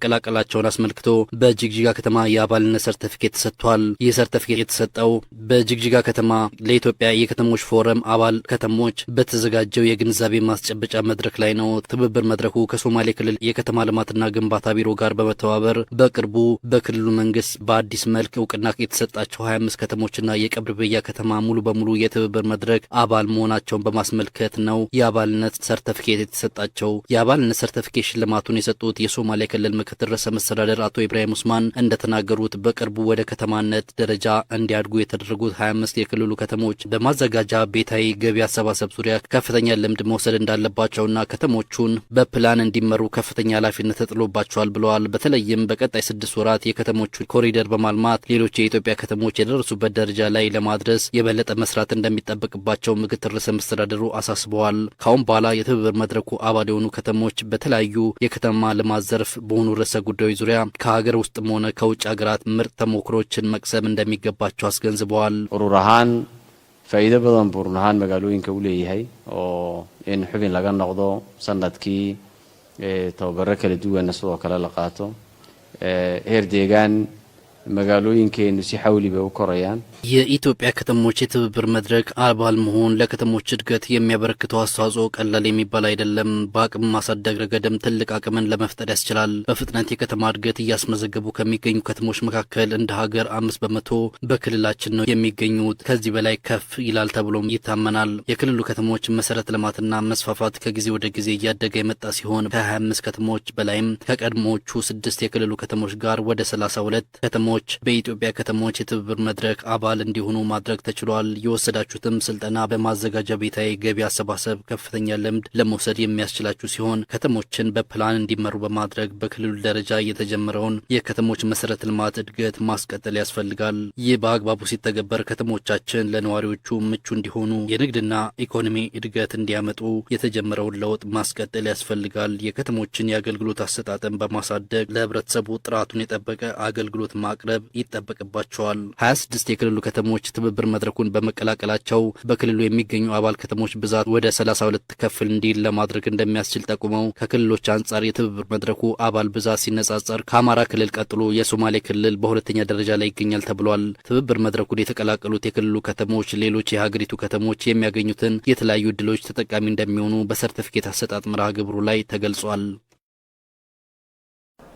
ቀላቀላቸውን አስመልክቶ በጅግጅጋ ከተማ የአባልነት ሰርቲፊኬት ተሰጥቷል። ይህ ሰርቲፊኬት የተሰጠው በጅግጅጋ ከተማ ለኢትዮጵያ የከተሞች ፎረም አባል ከተሞች በተዘጋጀው የግንዛቤ ማስጨበጫ መድረክ ላይ ነው። ትብብር መድረኩ ከሶማሌ ክልል የከተማ ልማትና ግንባታ ቢሮ ጋር በመተባበር በቅርቡ በክልሉ መንግስት በአዲስ መልክ እውቅና የተሰጣቸው 25 ከተሞችና የቀብርበያ ከተማ ሙሉ በሙሉ የትብብር መድረክ አባል መሆናቸውን በማስመልከት ነው የአባልነት ሰርቲፊኬት የተሰጣቸው። የአባልነት ሰርቲፊኬት ሽልማቱን የሰጡት የሶማሌ ክልል ምክትል ርዕሰ መስተዳድር አቶ ኢብራሂም ኡስማን እንደተናገሩት በቅርቡ ወደ ከተማነት ደረጃ እንዲያድጉ የተደረጉት 25 የክልሉ ከተሞች በማዘጋጃ ቤታዊ ገቢ አሰባሰብ ዙሪያ ከፍተኛ ልምድ መውሰድ እንዳለባቸውና ከተሞቹን በፕላን እንዲመሩ ከፍተኛ ኃላፊነት ተጥሎባቸዋል ብለዋል። በተለይም በቀጣይ 6 ወራት የከተሞቹ ኮሪደር በማልማት ሌሎች የኢትዮጵያ ከተሞች የደረሱበት ደረጃ ላይ ለማድረስ የበለጠ መስራት እንደሚጠበቅባቸው ምክትል ርዕሰ መስተዳድሩ አሳስበዋል። ካሁን በኋላ የትብብር መድረኩ አባል የሆኑ ከተሞች በተለያዩ የከተማ ልማት ዘርፍ በሆኑ ርዕሰ ጉዳዮች ዙሪያ ከሀገር ውስጥም ሆነ ከውጭ ሀገራት ምርጥ ተሞክሮችን መቅሰም እንደሚገባቸው አስገንዝበዋል። ሩራሃን ፋይዳ በጣም ቡርናሃን መጋሎይንከ ውለይሃይ ኢን ሑቢን laga noqdo sanadkii tababaro kala duwan soo kala la qaato heer deegaan magaalooyinkeenu si xawli bay u korayaan። የኢትዮጵያ ከተሞች የትብብር መድረክ አባል መሆን ለከተሞች እድገት የሚያበረክተው አስተዋጽኦ ቀላል የሚባል አይደለም። በአቅም ማሳደግ ረገድም ትልቅ አቅምን ለመፍጠር ያስችላል። በፍጥነት የከተማ እድገት እያስመዘገቡ ከሚገኙ ከተሞች መካከል እንደ ሀገር 5% በክልላችን ነው የሚገኙት። ከዚህ በላይ ከፍ ይላል ተብሎም ይታመናል። የክልሉ ከተሞች መሰረተ ልማትና መስፋፋት ከጊዜ ወደ ጊዜ እያደገ የመጣ ሲሆን ከ25 ከተሞች በላይም ከቀድሞዎቹ 6 የክልሉ ከተሞች ጋር ወደ 32 ከተሞች በኢትዮጵያ ከተሞች የትብብር መድረክ አባል እንዲሆኑ ማድረግ ተችሏል። የወሰዳችሁትም ስልጠና በማዘጋጃ ቤታዊ ገቢ አሰባሰብ ከፍተኛ ልምድ ለመውሰድ የሚያስችላችሁ ሲሆን ከተሞችን በፕላን እንዲመሩ በማድረግ በክልሉ ደረጃ የተጀመረውን የከተሞች መሰረተ ልማት እድገት ማስቀጠል ያስፈልጋል። ይህ በአግባቡ ሲተገበር ከተሞቻችን ለነዋሪዎቹ ምቹ እንዲሆኑ፣ የንግድና ኢኮኖሚ እድገት እንዲያመጡ የተጀመረውን ለውጥ ማስቀጠል ያስፈልጋል። የከተሞችን የአገልግሎት አሰጣጥን በማሳደግ ለህብረተሰቡ ጥራቱን የጠበቀ አገልግሎት ማቅረብ ይጠበቅባቸዋል። 26 የክልሉ ከተሞች ትብብር መድረኩን በመቀላቀላቸው በክልሉ የሚገኙ አባል ከተሞች ብዛት ወደ 32 ከፍ እንዲል ለማድረግ እንደሚያስችል ጠቁመው ከክልሎች አንጻር የትብብር መድረኩ አባል ብዛት ሲነጻጸር ከአማራ ክልል ቀጥሎ የሶማሌ ክልል በሁለተኛ ደረጃ ላይ ይገኛል ተብሏል። ትብብር መድረኩን የተቀላቀሉት የክልሉ ከተሞች ሌሎች የሀገሪቱ ከተሞች የሚያገኙትን የተለያዩ እድሎች ተጠቃሚ እንደሚሆኑ በሰርቲፊኬት አሰጣጥ መርሃ ግብሩ ላይ ተገልጿል።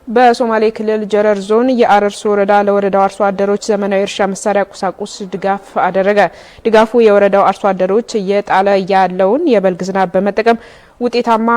በሶማሌ ክልል ጀረር ዞን የአረርሶ ወረዳ ለወረዳው አርሶ አደሮች ዘመናዊ እርሻ መሳሪያ ቁሳቁስ ድጋፍ አደረገ። ድጋፉ የወረዳው አርሶ አደሮች እየጣለ ያለውን የበልግ ዝናብ በመጠቀም ውጤታማ